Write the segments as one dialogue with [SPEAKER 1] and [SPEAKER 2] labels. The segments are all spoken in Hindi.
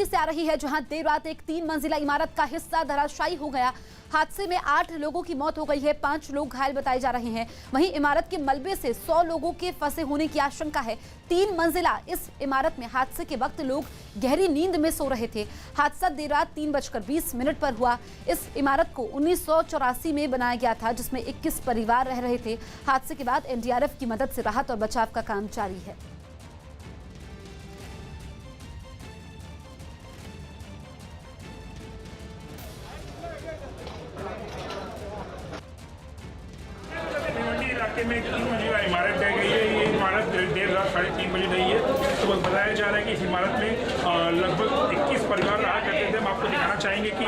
[SPEAKER 1] से आ रही है, जहां देर रात एक 3 मंजिला इमारत का हिस्सा धराशायी हो गया। हादसे में 8 लोगों की मौत हो गई है, 5 लोग घायल बताए जा रहे हैं। वहीं इमारत के मलबे से 100 लोगों के फंसे होने की आशंका है। 3 मंजिला इस इमारत में हादसे के वक्त लोग गहरी नींद में सो रहे थे। हादसा देर रात 3:20 पर हुआ। इस इमारत को 1984 में बनाया गया था, जिसमें 21 परिवार रह रहे थे। हादसे के बाद एनडीआरएफ की मदद से राहत और बचाव का काम जारी है।
[SPEAKER 2] इलाके में 3 मंजिला इमारत ढह गई है। ये इमारत देर रात 3:30 बजे ढही है। तो बताया जा रहा है कि इस इमारत में लगभग 21 परिवार रहा करते थे। हम आपको दिखाना चाहेंगे कि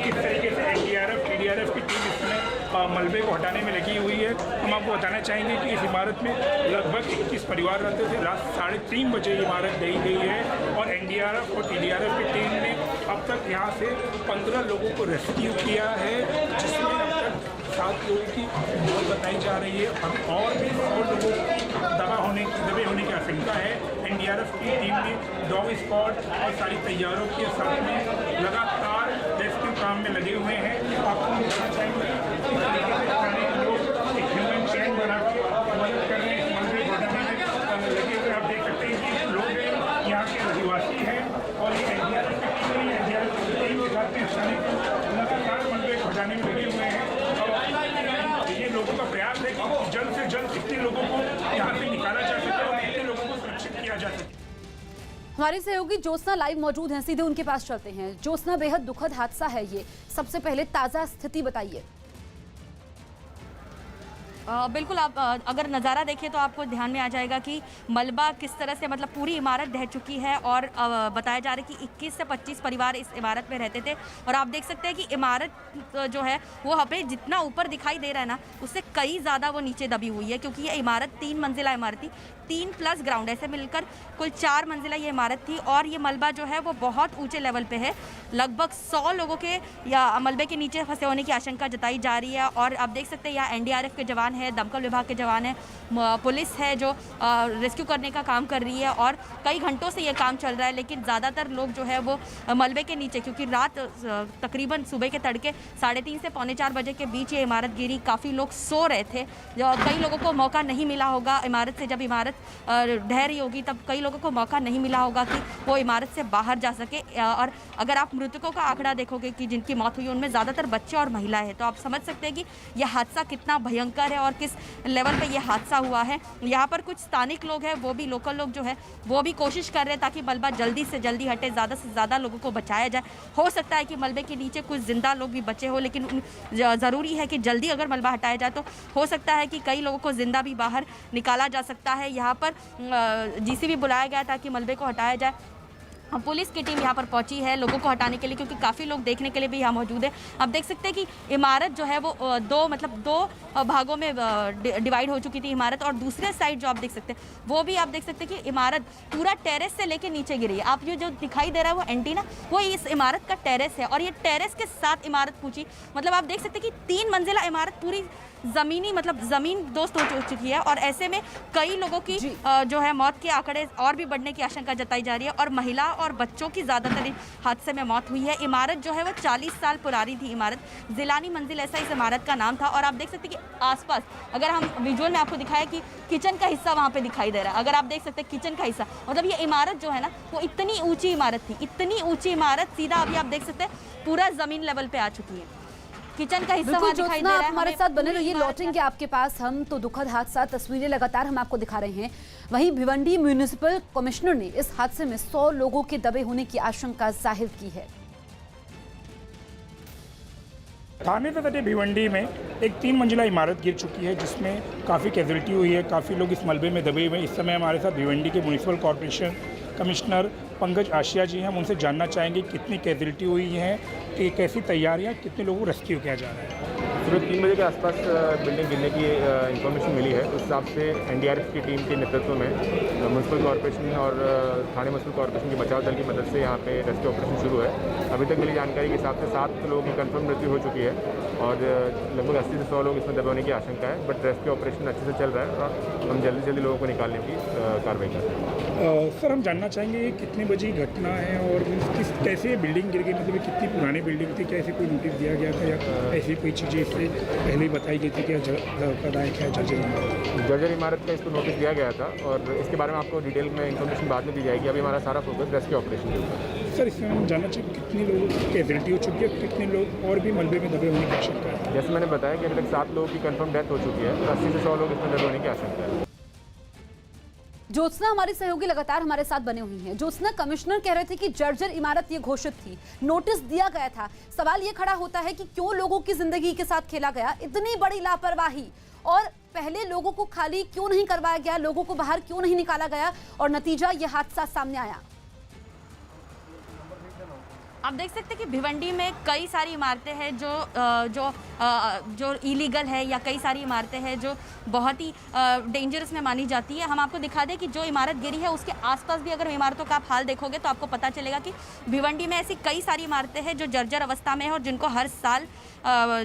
[SPEAKER 2] किस तरीके से एनडीआरएफ की टीम इसमें मलबे को हटाने में लगी हुई है। हम आपको बताना चाहेंगे कि इस इमारत में लगभग 21 परिवार रहते थे। रात 3:30 बजे इमारत ढही गई है और एनडीआरएफ और टीडीआरएफ की टीम ने अब तक यहाँ से 15 लोगों को रेस्क्यू किया है, जिसमें अब तक 7 लोगों की मौत बताई जा रही है और भी 100 लोगों की दबे होने की आशंका है। एनडीआरएफ की टीम ने डॉग स्क्वाड और सारी तैयारों के साथ में लगातार रेस्क्यू काम में लगे हुए हैं। आपको बताना चाहेंगे कि सारे लोग एक ह्यूमन चैन बना के मदद कर रहे हैं, मलबे बढ़ाने में लगे हुए। आप देख सकते हैं कि लोग यहाँ के अधिवासी हैं और ये एनडीआरएफ की टीम के साथ में लगातार मलबे को हटाने में लगे हुए हैं। ये लोगों का प्रयास है कि जल्द से जल्द कितने लोगों को यहाँ से निकाला जा सके और कितने लोगों को सुरक्षित किया जा सके।
[SPEAKER 1] हमारी सहयोगी ज्योत्सना लाइव मौजूद हैं, सीधे उनके पास चलते हैं। ज्योत्सना, बेहद दुखद हादसा है ये, सबसे पहले ताजा स्थिति बताइए।
[SPEAKER 3] बिल्कुल, आप अगर नज़ारा देखें तो आपको ध्यान में आ जाएगा कि मलबा किस तरह से, मतलब पूरी इमारत ढह चुकी है और बताया जा रहा है कि 21 से 25 परिवार इस इमारत में रहते थे। और आप देख सकते हैं कि इमारत जो है वो हमें जितना ऊपर दिखाई दे रहा है ना, उससे कई ज़्यादा वो नीचे दबी हुई है, क्योंकि ये इमारत 3 मंजिला इमारत थी, 3 प्लस ग्राउंड, ऐसे मिलकर कुल 4 मंजिला ये इमारत थी। और ये मलबा जो है वो बहुत ऊंचे लेवल पे है। लगभग 100 लोगों के या मलबे के नीचे फंसे होने की आशंका जताई जा रही है। और आप देख सकते हैं यहाँ एनडीआरएफ के जवान है, दमकल विभाग के जवान है, पुलिस है जो रेस्क्यू करने का काम कर रही है। और कई घंटों से ये काम चल रहा है, लेकिन ज़्यादातर लोग जो है वो मलबे के नीचे, क्योंकि रात तकरीबन सुबह के तड़के 3:30 से 3:45 बजे के बीच ये इमारत गिरी। काफ़ी लोग सो रहे थे। कई लोगों को मौका नहीं मिला होगा इमारत से, जब इमारत ढह रही होगी तब कई लोगों को मौका नहीं मिला होगा कि वो इमारत से बाहर जा सके। और अगर आप मृतकों का आंकड़ा देखोगे कि जिनकी मौत हुई उनमें ज़्यादातर बच्चे और महिला है, तो आप समझ सकते हैं कि यह हादसा कितना भयंकर है और किस लेवल पे ये हादसा हुआ है। यहाँ पर कुछ स्थानिक लोग हैं, वो भी लोकल लोग जो है वो भी कोशिश कर रहे हैं ताकि मलबा जल्दी से जल्दी हटे, ज़्यादा से ज़्यादा लोगों को बचाया जाए। हो सकता है कि मलबे के नीचे कुछ जिंदा लोग भी बचे हो, लेकिन ज़रूरी है कि जल्दी अगर मलबा हटाया जाए तो हो सकता है कि कई लोगों को जिंदा भी बाहर निकाला जा सकता है। यहाँ पर जीसीबी बुलाया गया ताकि मलबे को हटाया जाए। पुलिस की टीम यहाँ पर पहुंची है लोगों को हटाने के लिए, क्योंकि काफ़ी लोग देखने के लिए भी यहाँ मौजूद है। आप देख सकते हैं कि इमारत जो है वो दो भागों में डिवाइड हो चुकी थी इमारत। और दूसरे साइड जो आप देख सकते हैं वो भी आप देख सकते हैं कि इमारत पूरा टेरेस से लेके नीचे गिरी है। आप ये जो दिखाई दे रहा है वो एंटीना, वो इस इमारत का टेरेस है और ये टेरेस के साथ इमारत पूछी, मतलब आप देख सकते हैं कि 3 मंजिला इमारत पूरी ज़मीन दोस्त हो चुकी है। और ऐसे में कई लोगों की जो है मौत के आंकड़े और भी बढ़ने की आशंका जताई जा रही है और महिला और बच्चों की ज़्यादातर हादसे में मौत हुई है। इमारत जो है वो 40 साल पुरानी थी इमारत, जिलानी मंजिल ऐसा इस इमारत का नाम था। और आप देख सकते हैं कि आसपास अगर हम विजुअल में आपको दिखाया कि किचन का हिस्सा वहाँ पे दिखाई दे रहा है। अगर आप देख सकते हैं किचन का हिस्सा, मतलब ये इमारत जो है ना वो इतनी ऊँची इमारत थी, इतनी ऊँची इमारत सीधा अभी आप देख सकते हैं पूरा ज़मीन लेवल पर आ चुकी है। किचन का हिस्सा वहाँ दिखाई दे रहा है।
[SPEAKER 1] हमारे साथ बने रहिए, लौटेंगे आपके पास हम। तो दुखद हादसा, तस्वीरें लगातार हम आपको दिखा रहे हैं। वहीं भिवंडी म्युनिसिपल कमिश्नर ने इस हादसे में 100 लोगों के दबे होने की आशंका जाहिर की है।
[SPEAKER 2] थाने से सटे भिवंडी में एक 3 मंजिला इमारत गिर चुकी है, जिसमें काफ़ी कैजुअलिटी हुई है, काफ़ी लोग इस मलबे में दबे हुए हैं। इस समय हमारे साथ भिवंडी के municipal corporation commissioner Pankaj Ashiya ji हैं। हम उनसे जानना चाहेंगे कितनी कैजुअलिटी हुई है, कि कैसी तैयारियां, कितने लोगों को रेस्क्यू किया जा रहा है।
[SPEAKER 4] सुबह 3 बजे के आसपास बिल्डिंग गिरने की इन्फॉर्मेशन मिली है। उस हिसाब से एनडीआरएफ की टीम के नेतृत्व में म्युनिसिपल कॉर्पोरेशन और थाने म्युनिसिपल कॉर्पोरेशन के बचाव दल की मदद से यहाँ पे रेस्क्यू ऑपरेशन शुरू है। अभी तक मिली जानकारी के हिसाब से 7 लोगों की कंफर्म मृत्यु हो चुकी है और लगभग 80 से 100 लोग इसमें दबे होने की आशंका है। बट रेस्क्यू ऑपरेशन अच्छे से चल रहा है और हम जल्दी से जल्दी लोगों को निकालने की कार्रवाई कर रहे हैं।
[SPEAKER 2] सर हम जानना चाहेंगे ये कितने बजे की घटना है और किस कैसे बिल्डिंग गिर गई, मतलब ये कितनी पुरानी बिल्डिंग थी, क्या ऐसे कोई नोटिस दिया गया था या ऐसी कोई चीज़ें इससे पहले ही बताई गई थी कि क्या जर्जर इमारत?
[SPEAKER 4] जर्जर इमारत का इसको नोटिस दिया गया था और इसके बारे में आपको डिटेल में इन्फॉर्मेशन बाद में दी जाएगी। अभी हमारा सारा फोकस रेस्क्यू ऑपरेशन के ऊपर है।
[SPEAKER 2] सर इसमें हम जानना चाहिए कितने लोगों की कैजुअलिटी हो चुकी है, कितने लोग और भी मलबे में दबे होने की आशंका है?
[SPEAKER 4] जैसे मैंने बताया कि अभी तक 7 लोगों की कंफर्म डेथ हो चुकी है और 80 से 100 लोग इसमें दर्द होने की आशंका है।
[SPEAKER 1] ज्योत्सना हमारी सहयोगी लगातार हमारे साथ बने हुई हैं। ज्योत्सना, कमिश्नर कह रहे थे कि जर्जर इमारत ये घोषित थी, नोटिस दिया गया था। सवाल ये खड़ा होता है कि क्यों लोगों की जिंदगी के साथ खेला गया, इतनी बड़ी लापरवाही, और पहले लोगों को खाली क्यों नहीं करवाया गया, लोगों को बाहर क्यों नहीं निकाला गया और नतीजा ये हादसा सामने आया।
[SPEAKER 3] आप देख सकते हैं कि भिवंडी में कई सारी इमारतें हैं जो इलीगल है, या कई सारी इमारतें हैं जो बहुत ही डेंजरस में मानी जाती है। हम आपको दिखा दें कि जो इमारत गिरी है उसके आसपास भी अगर इमारतों का आप हाल देखोगे तो आपको पता चलेगा कि भिवंडी में ऐसी कई सारी इमारतें हैं जो जर्जर अवस्था में है और जिनको हर साल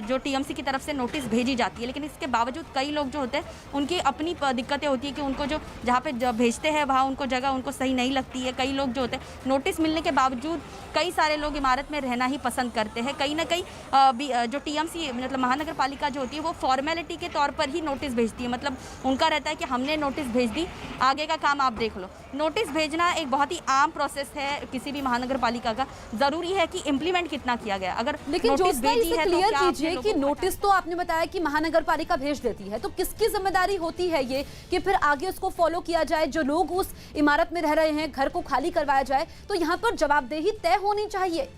[SPEAKER 3] जो टीएमसी की तरफ से नोटिस भेजी जाती है। लेकिन इसके बावजूद कई लोग जो होते हैं उनकी अपनी दिक्कतें होती है कि उनको जो जहाँ पे भेजते हैं वहाँ उनको जगह उनको सही नहीं लगती है। कई लोग जो होते हैं नोटिस मिलने के बावजूद कई सारे लोग इमारत में रहना ही पसंद करते हैं। कहीं ना कहीं जो टीएमसी मतलब महानगर पालिका जो होती है वो फॉर्मेलिटी के तौर पर ही नोटिस भेजती है। मतलब उनका रहता है कि हमने नोटिस भेज दी, आगे का काम आप देख लो। नोटिस भेजना एक बहुत ही आम प्रोसेस है किसी भी महानगर पालिका का। जरूरी है कि इम्प्लीमेंट कितना किया गया। अगर
[SPEAKER 1] लेकिन जो क्लियर
[SPEAKER 3] क्या
[SPEAKER 1] कीजिए कि नोटिस तो आपने बताया कि महानगर पालिका भेज देती है, तो किसकी जिम्मेदारी होती है ये कि फिर आगे उसको फॉलो किया जाए, जो लोग उस इमारत में रह रहे हैं घर को खाली करवाया जाए। तो यहाँ पर जवाबदेही तय होनी चाहिए।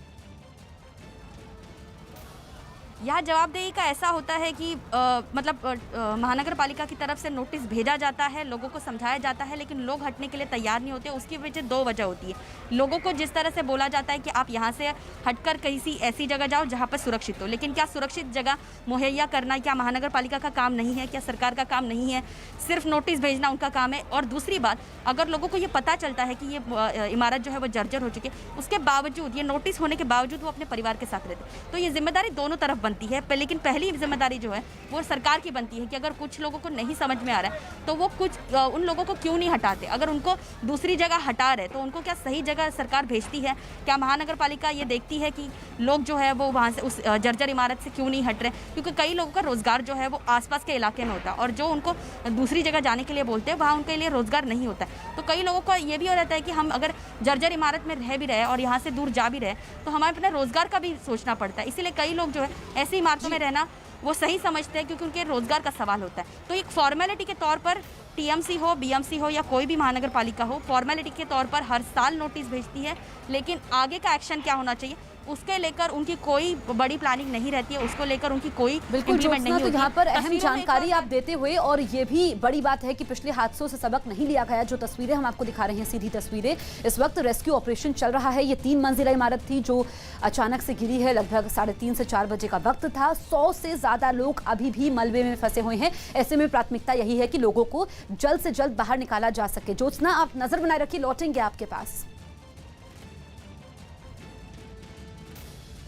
[SPEAKER 3] यह जवाबदेही का ऐसा होता है कि महानगर पालिका की तरफ से नोटिस भेजा जाता है, लोगों को समझाया जाता है, लेकिन लोग हटने के लिए तैयार नहीं होते। उसकी वजह 2 वजह होती है। लोगों को जिस तरह से बोला जाता है कि आप यहाँ से हटकर किसी ऐसी जगह जाओ जहाँ पर सुरक्षित हो, लेकिन क्या सुरक्षित जगह मुहैया करना क्या महानगर पालिका का काम नहीं है? क्या सरकार का काम नहीं है? सिर्फ नोटिस भेजना उनका काम है। और दूसरी बात, अगर लोगों को ये पता चलता है कि ये इमारत जो है वो जर्जर हो चुकी है, उसके बावजूद, ये नोटिस होने के बावजूद वो अपने परिवार के साथ रहते, तो ये जिम्मेदारी दोनों तरफ बनती है। लेकिन पहली जिम्मेदारी जो है वो सरकार की बनती है कि अगर कुछ लोगों को नहीं समझ में आ रहा है तो वो उन लोगों को क्यों नहीं हटाते। अगर उनको दूसरी जगह हटा रहे तो उनको क्या सही जगह सरकार भेजती है? क्या महानगर पालिका ये देखती है कि लोग जो है वो वहाँ से उस जर्जर इमारत से क्यों नहीं हट रहे? क्योंकि कई लोगों का रोजगार जो है वो आसपास के इलाके में होता है और जो उनको दूसरी जगह जाने के लिए बोलते हैं वहाँ उनके लिए रोजगार नहीं होता है। तो कई लोगों को ये भी हो रहता है कि हम अगर जर्जर इमारत में रह भी रहे और यहाँ से दूर जा भी रहे तो हमें अपने रोजगार का भी सोचना पड़ता है। इसीलिए कई लोग जो है ऐसी इमारतों में रहना वो सही समझते हैं क्योंकि उनके रोजगार का सवाल होता है। तो एक फॉर्मेलिटी के तौर पर टीएमसी हो, बीएमसी हो या कोई भी महानगर पालिका हो, फॉर्मेलिटी के तौर पर हर साल नोटिस भेजती है, लेकिन आगे का एक्शन क्या होना चाहिए उसके लेकर उनकी कोई बड़ी प्लानिंग नहीं रहती है। उसको लेकर उनकी कोई
[SPEAKER 1] बिल्कुल
[SPEAKER 3] नहीं होती।
[SPEAKER 1] तो यहाँ पर अहम जानकारी आप देते हुए, और ये भी बड़ी बात है कि पिछले हादसों से सबक नहीं लिया गया। जो तस्वीरें हम आपको दिखा रहे हैं, सीधी तस्वीरें, इस वक्त रेस्क्यू ऑपरेशन चल रहा है। ये 3 मंजिला इमारत थी जो अचानक से गिरी है। लगभग 3:30 से 4 बजे का वक्त था। 100 से ज्यादा लोग अभी भी मलबे में फंसे हुए हैं। ऐसे में प्राथमिकता यही है कि लोगों को जल्द से जल्द बाहर निकाला जा सके। ज्योत्सना, आप नजर बनाए रखिए, लौटेंगे आपके पास।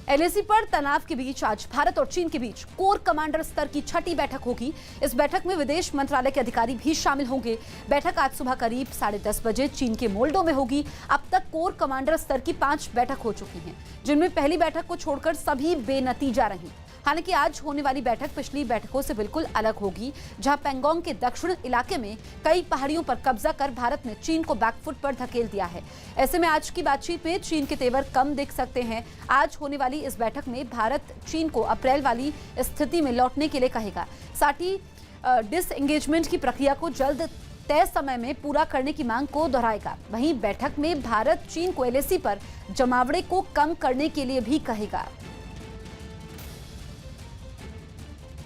[SPEAKER 1] एलएसी पर तनाव के बीच आज भारत और चीन के बीच कोर कमांडर स्तर की 6ठी बैठक होगी। इस बैठक में विदेश मंत्रालय के अधिकारी भी शामिल होंगे। बैठक आज सुबह करीब 10:30 बजे चीन के मोल्डो में होगी। अब तक कोर कमांडर स्तर की 5 बैठक हो चुकी हैं, जिनमें पहली बैठक को छोड़कर सभी बेनतीजा रही। हालांकि आज होने वाली बैठक पिछली बैठकों से बिल्कुल अलग होगी, जहां पैंगोंग के दक्षिण इलाके में कई पहाड़ियों पर कब्जा कर भारत ने चीन को बैकफुट पर धकेल दिया है। ऐसे में आज की बातचीत में चीन के तेवर कम दिख सकते हैं। आज होने वाली इस बैठक में भारत चीन को अप्रैल वाली स्थिति में लौटने के लिए कहेगा। साथ ही डिसएंगेजमेंट की प्रक्रिया को जल्द तय समय में पूरा करने की मांग को दोहराएगा। वहीं बैठक में भारत चीन को एलएसी पर जमावड़े को कम करने के लिए भी कहेगा।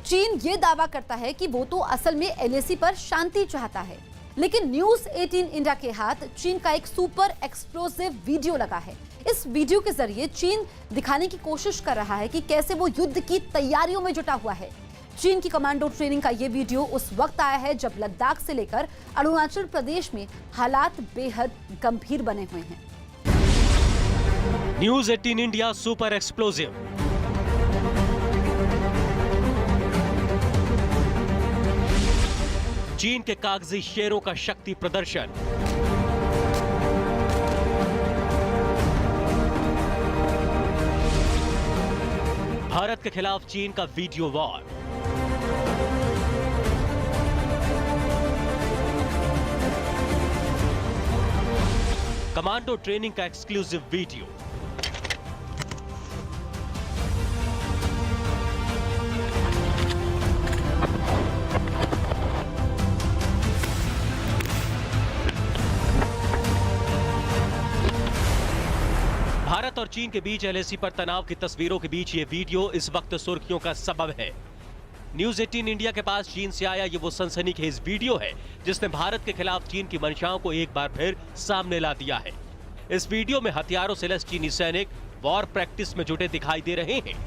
[SPEAKER 1] चीन ये दावा करता है कि वो तो असल में एलएसी पर शांति चाहता है, लेकिन न्यूज 18 इंडिया के हाथ चीन का एक सुपर एक्सप्लोसिव वीडियो लगा है। इस वीडियो के जरिए चीन दिखाने की कोशिश कर रहा है कि कैसे वो युद्ध की तैयारियों में जुटा हुआ है। चीन की कमांडो ट्रेनिंग का ये वीडियो उस वक्त आया है जब लद्दाख से लेकर अरुणाचल प्रदेश में हालात बेहद गंभीर बने हुए हैं।
[SPEAKER 5] News 18 India super explosive. चीन के कागजी शेरों का शक्ति प्रदर्शन। भारत के खिलाफ चीन का वीडियो वॉर। कमांडो ट्रेनिंग का एक्सक्लूसिव वीडियो। भारत और चीन के बीच एलएसी पर तनाव की तस्वीरों के बीच ये वीडियो इस वक्त सुर्खियों का सबब है। न्यूज 18 इंडिया के पास चीन से आया ये वो सनसनीखेज वीडियो है जिसने भारत के खिलाफ चीन की मंशाओं को एक बार फिर सामने ला दिया है। इस वीडियो में हथियारों से लैस चीनी सैनिक वॉर प्रैक्टिस में जुटे दिखाई दे रहे हैं।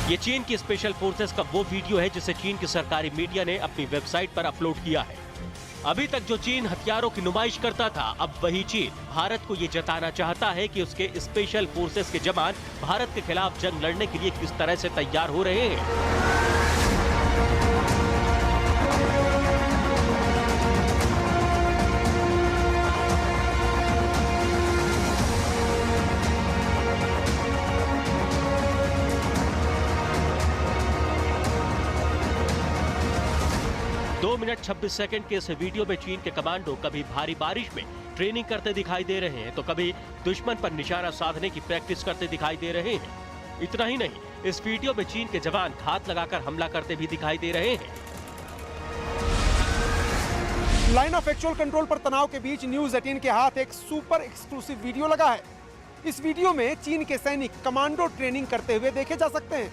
[SPEAKER 5] ये चीन की स्पेशल फोर्सेस का वो वीडियो है जिसे चीन की सरकारी मीडिया ने अपनी वेबसाइट पर अपलोड किया है। अभी तक जो चीन हथियारों की नुमाइश करता था, अब वही चीन भारत को ये जताना चाहता है कि उसके स्पेशल फोर्सेस के जवान भारत के खिलाफ जंग लड़ने के लिए किस तरह से तैयार हो रहे हैं। 2 मिनट 26 सेकंड के इस वीडियो में चीन के कमांडो कभी भारी बारिश में ट्रेनिंग करते दिखाई दे रहे हैं तो कभी दुश्मन पर निशाना साधने की प्रैक्टिस करते दिखाई दे रहे हैं। इतना ही नहीं, इस वीडियो में चीन के जवान घात लगाकर हमला करते भी दिखाई दे रहे हैं।
[SPEAKER 6] लाइन ऑफ एक्चुअल कंट्रोल पर तनाव के बीच न्यूज 18 के हाथ एक सुपर एक्सक्लूसिव वीडियो लगा है। इस वीडियो में चीन के सैनिक कमांडो ट्रेनिंग करते हुए देखे जा सकते हैं।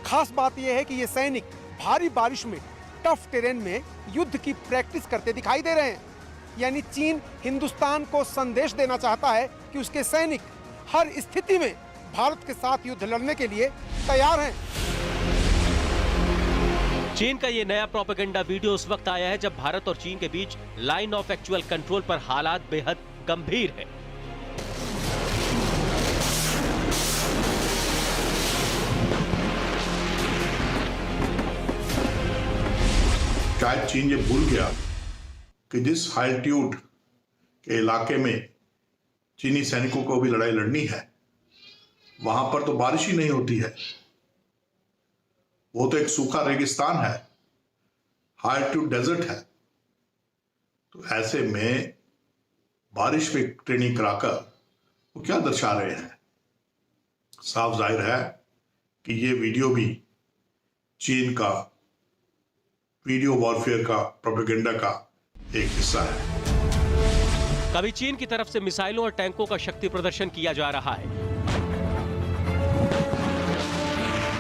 [SPEAKER 6] खास बात यह है कि ये सैनिक भारी बारिश में टफ टेरेन में युद्ध की प्रैक्टिस करते दिखाई दे रहे हैं। यानी चीन हिंदुस्तान को संदेश देना चाहता है कि उसके सैनिक हर स्थिति में भारत के साथ युद्ध लड़ने के लिए तैयार हैं।
[SPEAKER 5] चीन का ये नया प्रोपेगेंडा वीडियो उस वक्त आया है जब भारत और चीन के बीच लाइन ऑफ एक्चुअल कंट्रोल पर हालात बेहद गंभीर है।
[SPEAKER 7] शायद चीन ये भूल गया कि जिस हाल्टीट्यूड के इलाके में चीनी सैनिकों को भी लड़ाई लड़नी है वहां पर तो बारिश ही नहीं होती है, वो तो एक सूखा रेगिस्तान है, हाई एल्टीट्यूड डेजर्ट है। तो ऐसे में बारिश में ट्रेनिंग कराकर वो क्या दर्शा रहे हैं? साफ जाहिर है कि ये वीडियो भी चीन का वीडियो वॉरफेयर का प्रोपेगेंडा का एक हिस्सा है।
[SPEAKER 5] कभी चीन की तरफ से मिसाइलों और टैंकों का शक्ति प्रदर्शन किया जा रहा है,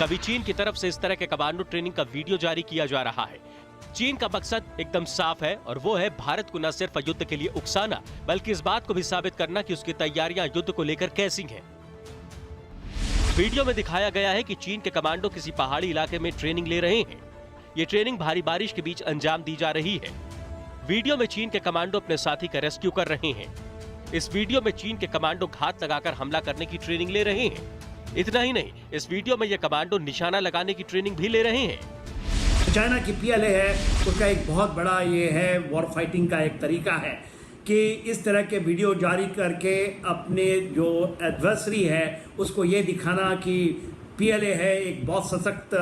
[SPEAKER 5] कभी चीन की तरफ से इस तरह के कमांडो ट्रेनिंग का वीडियो जारी किया जा रहा है। चीन का मकसद एकदम साफ है और वो है भारत को न सिर्फ युद्ध के लिए उकसाना बल्कि इस बात को भी साबित करना कि उसकी तैयारियां युद्ध को लेकर कैसी हैं। वीडियो में दिखाया गया है कि चीन के कमांडो किसी पहाड़ी इलाके में ट्रेनिंग ले रहे हैं। ये ट्रेनिंग भारी बारिश के बीच अंजाम दी जा रही है। वीडियो में चीन के कमांडो अपने साथी का रेस्क्यू कर रहे हैं। इस वीडियो में चीन के कमांडो घात लगाकर हमला करने की ट्रेनिंग ले रहे हैं। इतना ही नहीं, इस वीडियो में ये कमांडो निशाना लगाने की ट्रेनिंग भी ले रहे हैं।
[SPEAKER 8] चाइना की पीएलए है, उसका एक बहुत बड़ा ये है वॉर फाइटिंग का एक तरीका है कि इस तरह के वीडियो जारी करके अपने जो एडवर्सरी है उसको ये दिखाना कि पीएलए है, एक बहुत सशक्त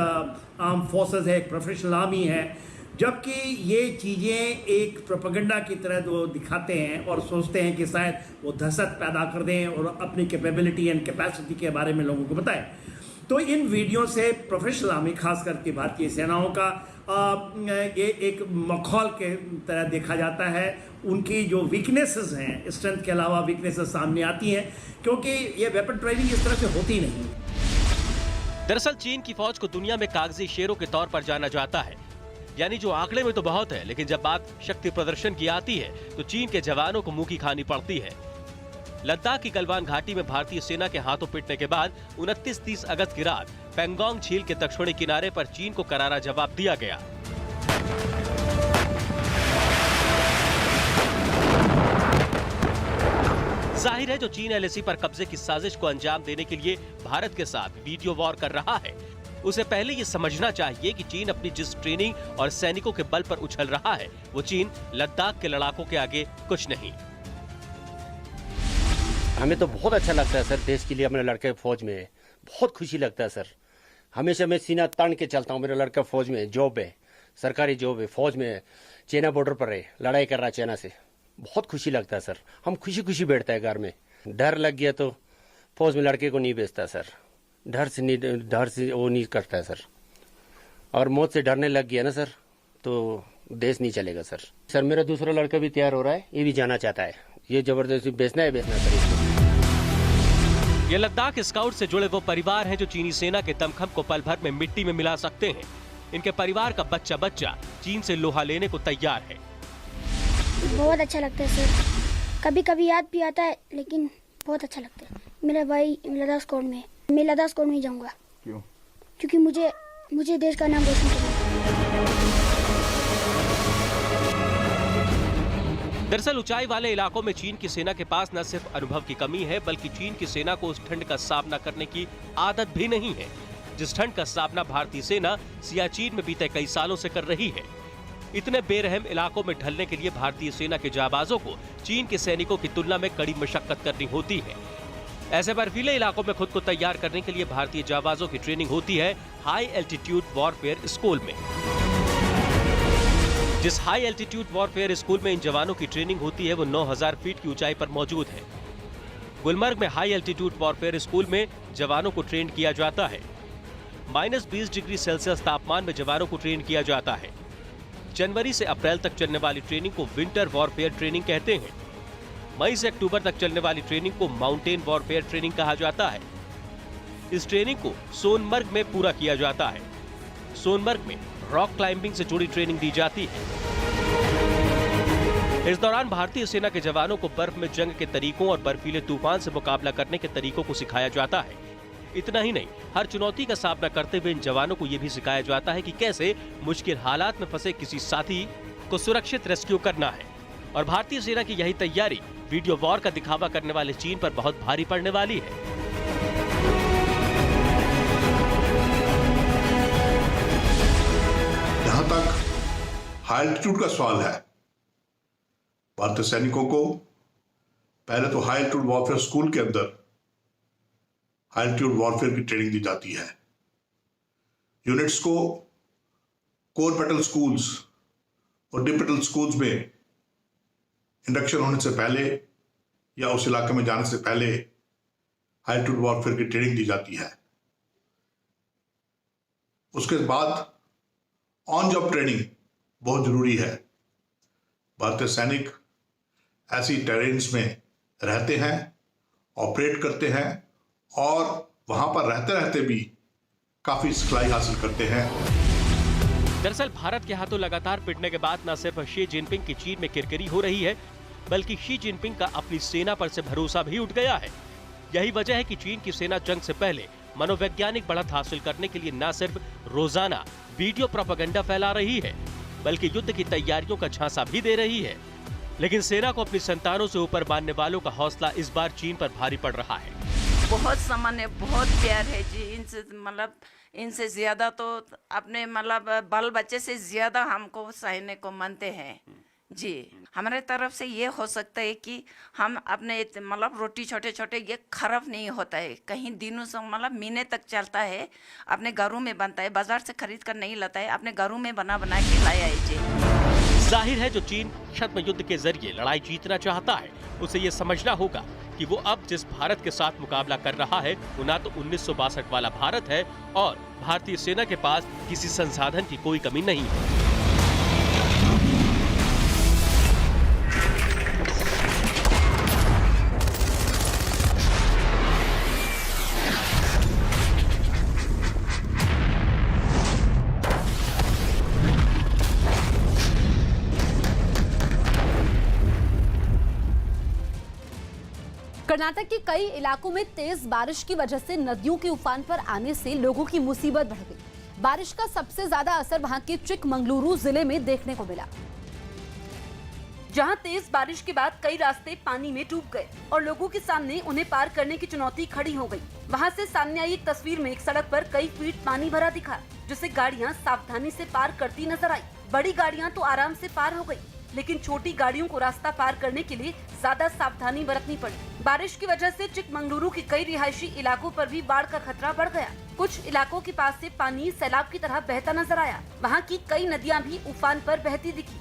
[SPEAKER 8] आर्म फोर्सेस है, एक प्रोफेशनल आर्मी है, जबकि ये चीज़ें एक प्रोपेगेंडा की तरह वो दिखाते हैं और सोचते हैं कि शायद वो दहशत पैदा कर दें और अपनी कैपेबिलिटी एंड कैपेसिटी के बारे में लोगों को बताएं। तो इन वीडियो से प्रोफेशनल आर्मी, खास करके भारतीय सेनाओं का ये एक मखौल के तरह देखा जाता है। उनकी जो वीकनेसेस हैं, स्ट्रेंथ के अलावा वीकनेसेस सामने आती हैं क्योंकि ये वेपन ट्रेनिंग इस तरह से होती नहीं।
[SPEAKER 5] दरअसल चीन की फौज को दुनिया में कागजी शेरों के तौर पर जाना जाता है। यानी जो आंकड़े में तो बहुत है, लेकिन जब बात शक्ति प्रदर्शन की आती है तो चीन के जवानों को मुंह की खानी पड़ती है। लद्दाख की गलवान घाटी में भारतीय सेना के हाथों पिटने के बाद 29-30 अगस्त की रात पेंगोंग झील के दक्षिणी किनारे पर चीन को करारा जवाब दिया गया। जाहिर है जो चीन एलएसी पर कब्जे की साजिश को अंजाम देने के लिए भारत के साथ वीडियो वॉर कर रहा है, उसे पहले ये समझना चाहिए कि चीन अपनी जिस ट्रेनिंग और सैनिकों के बल पर उछल रहा है वो चीन लद्दाख के लड़ाकों के आगे कुछ नहीं।
[SPEAKER 9] हमें तो बहुत अच्छा लगता है सर, देश के लिए अपने लड़के फौज में है, बहुत खुशी लगता है सर। हमेशा मैं सीना तान के चलता हूँ, मेरा लड़का फौज में जॉब है, सरकारी जॉब है, फौज में है, चाइना बॉर्डर पर है, लड़ाई कर रहा है चाइना से। बहुत खुशी लगता है सर, हम खुशी खुशी बैठते हैं घर में। डर लग गया तो फौज में लड़के को नहीं भेजता सर, डर से वो नहीं करता है सर। और मौत से डरने लग गया ना सर तो देश नहीं चलेगा सर। सर मेरा दूसरा लड़का भी तैयार हो रहा है, ये भी जाना चाहता है, ये जबरदस्ती बेचना है सर इसको।
[SPEAKER 5] ये लद्दाख स्काउट से जुड़े वो परिवार हैं जो चीनी सेना के दमखम को पल भर में मिट्टी में मिला सकते हैं। इनके परिवार का बच्चा बच्चा चीन से लोहा लेने को तैयार है।
[SPEAKER 10] बहुत अच्छा लगता है सर, कभी कभी याद भी आता है, लेकिन बहुत अच्छा लगता है। मेरा भाई लद्दाख स्क्वाड में, मैं लद्दाख स्क्वाड में जाऊंगा।
[SPEAKER 4] क्यों?
[SPEAKER 10] क्योंकि मुझे देश का नाम रोशन करना है।
[SPEAKER 5] दरअसल ऊंचाई वाले इलाकों में चीन की सेना के पास न सिर्फ अनुभव की कमी है, बल्कि चीन की सेना को उस ठंड का सामना करने की आदत भी नहीं है जिस ठंड का सामना भारतीय सेना सियाचिन में बीते कई सालों से कर रही है। इतने बेरहम इलाकों में ढलने के लिए भारतीय सेना के जाबाजों को चीन के सैनिकों की तुलना में कड़ी मशक्कत करनी होती है। ऐसे बर्फीले इलाकों में खुद को तैयार करने के लिए भारतीय जाबाजों की ट्रेनिंग होती है हाई एल्टीट्यूड वॉरफेयर स्कूल में। जिस हाई एल्टीट्यूड वॉरफेयर स्कूल में इन जवानों की ट्रेनिंग होती है वो 9000 फीट की ऊंचाई पर मौजूद है। गुलमर्ग में हाई एल्टीट्यूड वॉरफेयर स्कूल में जवानों को ट्रेन किया जाता है। -20 डिग्री सेल्सियस तापमान में जवानों को ट्रेन किया जाता है। जनवरी से अप्रैल तक चलने वाली ट्रेनिंग को विंटर वॉरफेयर ट्रेनिंग कहते हैं। मई से अक्टूबर तक चलने वाली ट्रेनिंग को माउंटेन वॉरफेयर ट्रेनिंग कहा जाता है। इस ट्रेनिंग को सोनमर्ग में पूरा किया जाता है। सोनमर्ग में रॉक क्लाइंबिंग से जुड़ी ट्रेनिंग दी जाती है। इस दौरान भारतीय सेना के जवानों को बर्फ में जंग के तरीकों और बर्फीले तूफान से मुकाबला करने के तरीकों को सिखाया जाता है। इतना ही नहीं, हर चुनौती का सामना करते हुए इन जवानों को यह भी सिखाया जाता है कि कैसे मुश्किल हालात में फंसे किसी साथी को सुरक्षित रेस्क्यू करना है। और भारतीय सेना की यही तैयारी वीडियो वॉर का दिखावा करने वाले चीन पर बहुत भारी पड़ने वाली है।
[SPEAKER 7] जहां तक हाई एल्टीट्यूड का सवाल है, भारतीय सैनिकों को पहले तो हाई एल्टीट्यूड वॉरफेयर स्कूल के अंदर हाई एल्टीट्यूड वॉरफेयर की ट्रेनिंग दी जाती है। यूनिट्स को कोर बैटल स्कूल्स और डिप बैटल स्कूल्स में इंडक्शन होने से पहले या उस इलाके में जाने से पहले हाई एल्टीट्यूड वॉरफेयर की ट्रेनिंग दी जाती है। उसके बाद ऑन जॉब ट्रेनिंग बहुत जरूरी है। भारतीय सैनिक ऐसी टेरेन्स में रहते हैं, ऑपरेट करते हैं और वहां पर रहते रहते भी काफी सिखलाई हासिल करते हैं।
[SPEAKER 5] दरअसल भारत के हाथों लगातार पिटने के बाद न सिर्फ शी जिनपिंग की चीन में किरकिरी हो रही है, बल्कि शी जिनपिंग का अपनी सेना पर से भरोसा भी उठ गया है। यही वजह है कि चीन की सेना जंग से पहले मनोवैज्ञानिक बढ़त हासिल करने के लिए न सिर्फ रोजाना वीडियो प्रोपेगेंडा फैला रही है, बल्कि युद्ध की तैयारियों का झांसा भी दे रही है। लेकिन सेना को अपनी संतानों से ऊपर मानने वालों का हौसला इस बार चीन पर भारी पड़ रहा है।
[SPEAKER 11] बहुत सामान्य, बहुत प्यार है जी इनसे, मतलब इनसे ज्यादा तो अपने मतलब बाल बच्चे से ज्यादा हमको सैनिक को मानते हैं जी। हमारे तरफ से ये हो सकता है कि हम अपने मतलब रोटी छोटे छोटे ये खराब नहीं होता है, कहीं दिनों से मतलब महीने तक चलता है, अपने घरों में बनता है, बाजार से खरीद कर नहीं लाता है, अपने घरों में बना बना के लाया है जी।
[SPEAKER 5] जाहिर है जो चीन छद्म युद्ध के जरिए लड़ाई जीतना चाहता है उसे ये समझना होगा कि वो अब जिस भारत के साथ मुकाबला कर रहा है वो ना तो 1962 वाला भारत है और भारतीय सेना के पास किसी संसाधन की कोई कमी नहीं है।
[SPEAKER 1] कर्नाटक के कई इलाकों में तेज बारिश की वजह से नदियों के उफान पर आने से लोगों की मुसीबत बढ़ गई। बारिश का सबसे ज्यादा असर वहां के चिकमंगलुरु जिले में देखने को मिला, जहां तेज बारिश के बाद कई रास्ते पानी में डूब गए और लोगों के सामने उन्हें पार करने की चुनौती खड़ी हो गई। वहां से सामने आई एक तस्वीर में एक सड़क पर कई फीट पानी भरा दिखा, जिसे गाड़ियां सावधानी से पार करती नजर आई। बड़ी गाड़ियां तो आराम से पार हो गई, लेकिन छोटी गाड़ियों को रास्ता पार करने के लिए ज्यादा सावधानी बरतनी पड़ी। बारिश की वजह से चिकमंगलुरु के कई रिहायशी इलाकों पर भी बाढ़ का खतरा बढ़ गया। कुछ इलाकों के पास से पानी सैलाब की तरह बहता नजर आया। वहाँ की कई नदियाँ भी उफान पर बहती दिखी।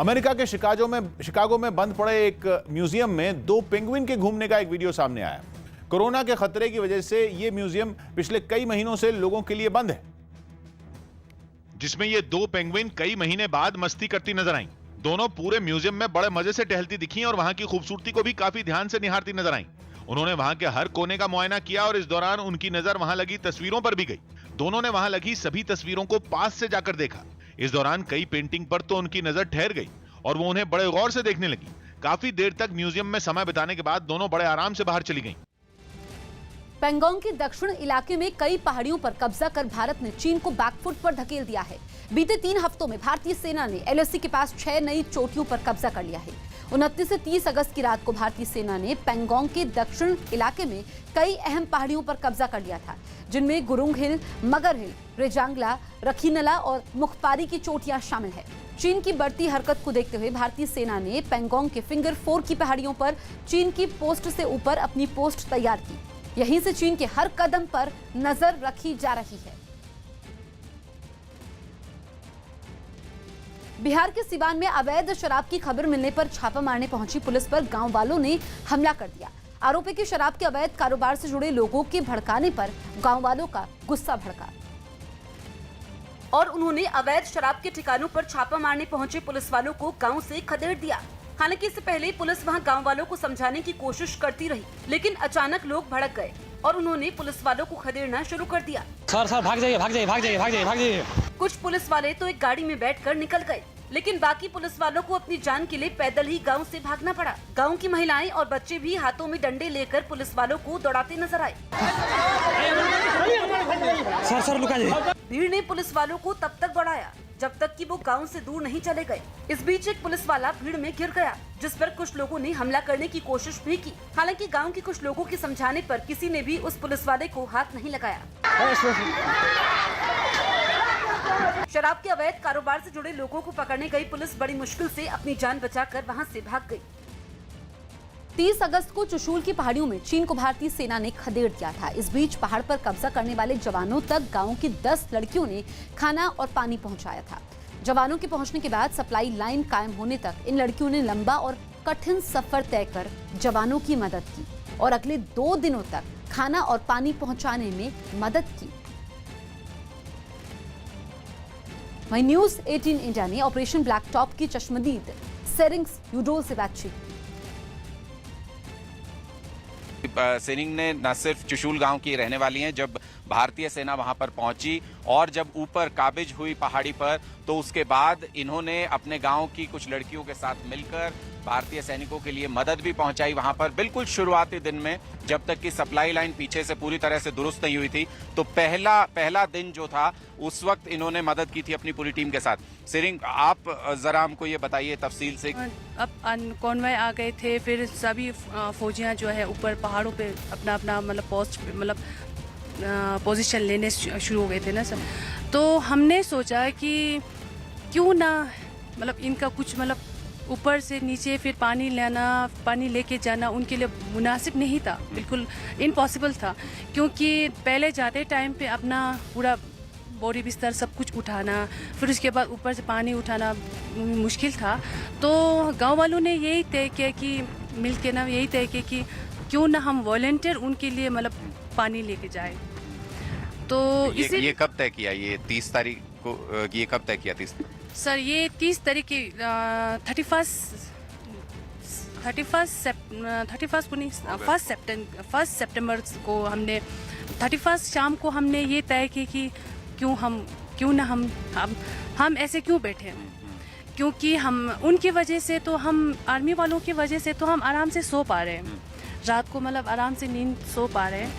[SPEAKER 12] अमेरिका के शिकागो में बंद पड़े एक म्यूजियम में 2 पेंगुइन के घूमने का एक वीडियो सामने आया। कोरोना के खतरे की वजह से ये म्यूजियम पिछले कई महीनों से लोगों के लिए बंद है,
[SPEAKER 13] जिसमें ये 2 पेंगुइन कई महीने बाद मस्ती करती नजर आईं। दोनों पूरे म्यूजियम में बड़े मजे से टहलती दिखी और वहां की खूबसूरती को भी काफी ध्यान से निहारती नजर आईं। उन्होंने वहां के हर कोने का मुआयना किया और इस दौरान उनकी नजर वहां लगी तस्वीरों पर भी गई। दोनों ने वहां लगी सभी तस्वीरों को पास से जाकर देखा। इस दौरान कई पेंटिंग पर तो उनकी नजर ठहर गई और वो उन्हें बड़े गौर से देखने लगी। काफी देर तक म्यूजियम में समय बिताने के बाद दोनों बड़े आराम से बाहर चली गईं।
[SPEAKER 1] पेंगोंग के दक्षिण इलाके में कई पहाड़ियों पर कब्जा कर भारत ने चीन को बैकफुट पर धकेल दिया है। बीते 3 हफ्तों में भारतीय सेना ने LAC के पास 6 नई चोटियों पर कब्जा कर लिया है। 29 से 30 अगस्त की रात को भारतीय सेना ने पेंगोंग के दक्षिण इलाके में कई अहम पहाड़ियों पर कब्जा कर लिया था, जिनमें गुरुंग हिल, मगर हिल, रेजांगला, रखीनला और मुखपारी की चोटियां शामिल है। चीन की बढ़ती हरकत को देखते हुए भारतीय सेना ने पेंगोंग के फिंगर 4 की पहाड़ियों पर चीन की पोस्ट से ऊपर अपनी पोस्ट तैयार की। यहीं से चीन के हर कदम पर नजर रखी जा रही है। बिहार के सिवान में अवैध शराब की खबर मिलने पर छापा मारने पहुंची पुलिस पर गांव वालों ने हमला कर दिया। आरोपी की शराब के अवैध कारोबार से जुड़े लोगों के भड़काने पर गांव वालों का गुस्सा भड़का और उन्होंने अवैध शराब के ठिकानों पर छापा मारने पहुंचे पुलिस वालों को गांव से खदेड़ दिया। हालांकि इससे पहले पुलिस वहां गांव वालों को समझाने की कोशिश करती रही, लेकिन अचानक लोग भड़क गए और उन्होंने पुलिस वालों को खदेड़ना शुरू कर दिया।
[SPEAKER 14] सर भाग जाइए, भाग जाइए, भाग जाइए, भाग जाइए, भाग जाइए।
[SPEAKER 1] कुछ पुलिस वाले तो एक गाड़ी में बैठकर निकल गए, लेकिन बाकी पुलिस वालों को अपनी जान के लिए पैदल ही गांव से भागना पड़ा। गांव की महिलाएं और बच्चे भी हाथों में डंडे लेकर पुलिस वालों को दौड़ाते नजर आए।
[SPEAKER 14] सर लुका जाइए।
[SPEAKER 1] भीड़ ने पुलिस वालों को तब तक दौड़ाया जब तक कि वो गांव से दूर नहीं चले गए। इस बीच एक पुलिस वाला भीड़ में गिर गया, जिस पर कुछ लोगों ने हमला करने की कोशिश भी की। हालांकि गांव के कुछ लोगों के समझाने पर किसी ने भी उस पुलिस वाले को हाथ नहीं लगाया। शराब के अवैध कारोबार से जुड़े लोगों को पकड़ने गई पुलिस बड़ी मुश्किल से अपनी जान बचाकर वहां से भाग गई। 30 अगस्त को चुशूल की पहाड़ियों में चीन को भारतीय सेना ने खदेड़ दिया था। इस बीच पहाड़ पर कब्जा करने वाले जवानों तक गांव की 10 लड़कियों ने खाना और पानी पहुंचाया था। जवानों के पहुंचने के बाद सप्लाई लाइन कायम होने तक इन लड़कियों ने लंबा और कठिन सफर तय कर जवानों की मदद की और अगले 2 दिनों तक खाना और पानी पहुंचाने में मदद की। वहीं न्यूज 18 इंडिया ने ऑपरेशन ब्लैक टॉप की चश्मदीद सेरिंग्स यूडोल से बातचीत की।
[SPEAKER 15] सेरिंग ने न सिर्फ चुशूल गांव की रहने वाली हैं। जब भारतीय सेना वहां पर पहुंची और जब ऊपर काबिज हुई पहाड़ी पर, तो उसके बाद इन्होंने अपने गांव की कुछ लड़कियों के साथ मिलकर भारतीय सैनिकों के लिए मदद भी पहुंचाई। वहां पर बिल्कुल शुरुआती दिन में, जब तक कि सप्लाई लाइन पीछे से पूरी तरह से दुरुस्त नहीं हुई थी, तो पहला दिन जो था उस वक्त इन्होंने मदद की थी अपनी पूरी टीम के साथ। सेरिंग, आप जरा हमको ये बताइए तफसील से।
[SPEAKER 16] अब कॉन्वॉय आ गए थे, फिर सभी फौजियां जो है ऊपर पहाड़ों पे अपना अपना पोस्ट पोजीशन लेने शुरू हो गए थे ना सर। तो हमने सोचा कि क्यों ना इनका कुछ ऊपर से नीचे फिर पानी लेना, पानी लेके जाना उनके लिए मुनासिब नहीं था, बिल्कुल इम्पॉसिबल था। क्योंकि पहले जाते टाइम पे अपना पूरा बॉडी बिस्तर सब कुछ उठाना, फिर उसके बाद ऊपर से पानी उठाना मुश्किल था। तो गांव वालों ने यही तय किया कि मिलके ना यही तय किया कि क्यों ना हम वॉलंटियर उनके लिए पानी लेके जाए। तो
[SPEAKER 15] ये कब तय किया? ये 30 तारीख को ये कब तय किया? 30
[SPEAKER 16] सर ये 30 तारीख की 1 सितंबर को हमने 31 शाम को हमने ये तय किया कि क्यों ना हम ऐसे क्यों बैठे, क्योंकि हम उनकी वजह से तो हम आर्मी वालों की वजह से तो हम आराम से सो पा रहे हैं, रात को आराम से नींद सो पा रहे हैं।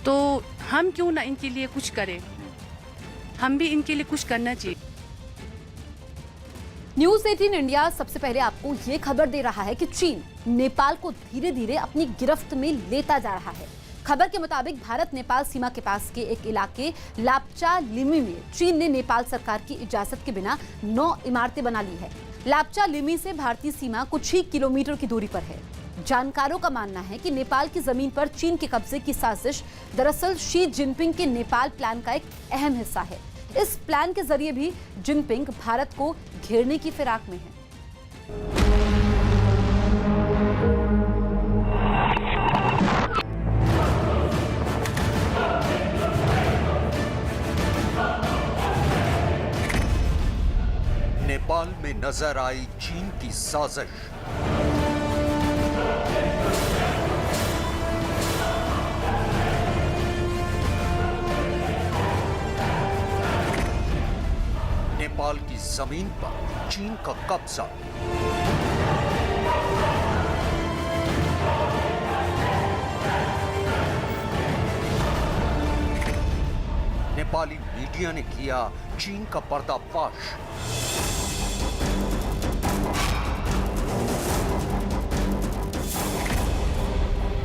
[SPEAKER 16] तो हम क्यों ना इनके लिए कुछ करें, हम भी इनके लिए कुछ करना चाहिए।
[SPEAKER 1] न्यूज 18 इंडिया सबसे पहले आपको ये खबर दे रहा है कि चीन नेपाल को धीरे धीरे अपनी गिरफ्त में लेता जा रहा है। खबर के मुताबिक भारत नेपाल सीमा के पास के एक इलाके लाप्चा लिमी में चीन ने नेपाल सरकार की इजाजत के बिना 9 इमारतें बना ली है। लाप्चा लिमी से भारतीय सीमा कुछ ही किलोमीटर की दूरी पर है। जानकारों का मानना है कि नेपाल की जमीन पर चीन के कब्जे की साजिश दरअसल शी जिनपिंग के नेपाल प्लान का एक अहम हिस्सा है। इस प्लान के जरिए भी जिनपिंग भारत को घेरने की फिराक में है।
[SPEAKER 17] नेपाल में नजर आई चीन की साजिश। नेपाल की जमीन पर चीन का कब्जा। नेपाली मीडिया ने किया चीन का पर्दाफाश।